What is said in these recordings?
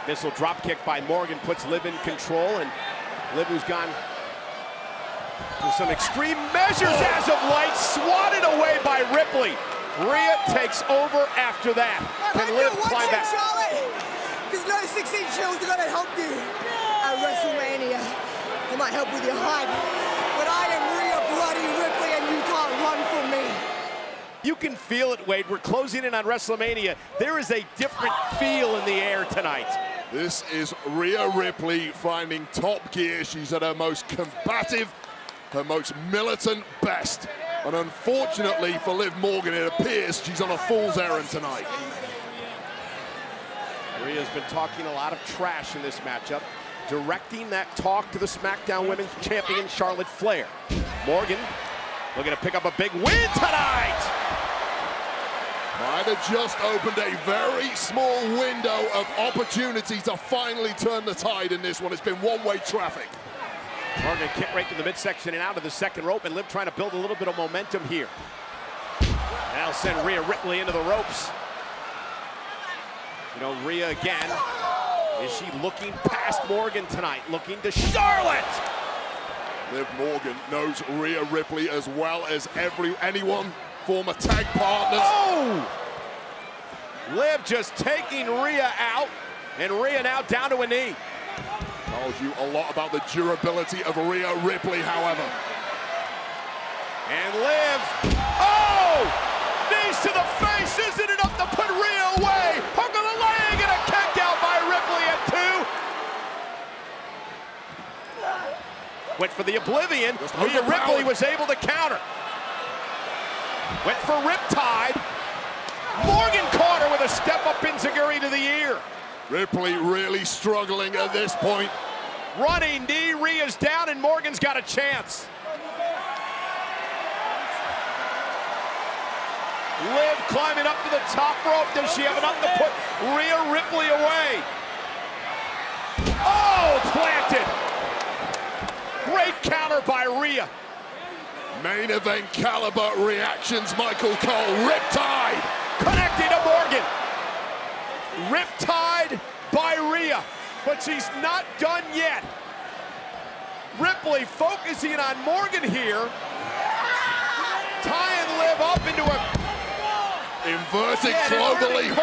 Missile drop kick by Morgan puts Liv in control, and Liv, who's gone through some extreme measures as of late, swatted away by Ripley. Rhea takes over after that. Can Liv climb back? Because no 16 shows are gonna help you at WrestleMania. They might help with your height, but I am Rhea Bloody Ripley, and you can't run from me. You can feel it, Wade. We're closing in on WrestleMania. There is a different feel in the air tonight. This is Rhea Ripley finding top gear. She's at her most combative, her most militant best. And unfortunately for Liv Morgan, it appears she's on a fool's errand tonight. Rhea's been talking a lot of trash in this matchup, directing that talk to the SmackDown Women's Champion, Charlotte Flair. Morgan looking to pick up a big win tonight. Might have just opened a very small window of opportunity to finally turn the tide in this one. It's been one-way traffic. Morgan kick right to the midsection and out of the second rope, and Liv trying to build a little bit of momentum here. That'll send Rhea Ripley into the ropes. You know, Rhea again. Is she looking past Morgan tonight? Looking to Charlotte! Liv Morgan knows Rhea Ripley as well as anyone, former tag partners. Oh! Liv just taking Rhea out, and Rhea now down to a knee. Tells you a lot about the durability of Rhea Ripley, however. And Liv, oh! Knees to the face, isn't enough to put Rhea away. Hook of the leg and a kick out by Ripley at 2. Went for the Oblivion. Rhea Ripley was able to counter. Went for Riptide. Morgan caught her with a step-up enziguri to the ear. Ripley really struggling at this point. Running knee, Rhea's down, and Morgan's got a chance. Liv climbing up to the top rope. Does she have enough to put Rhea Ripley away? Oh, planted. Great counter by Rhea. Main event caliber reactions, Michael Cole. Riptide. Connecting to Morgan. Riptide by Rhea, but she's not done yet. Ripley focusing on Morgan here. Tying Liv up into a inverted cloverleaf.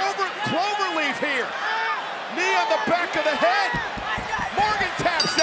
Cloverleaf here. Knee on the back of the head. Morgan taps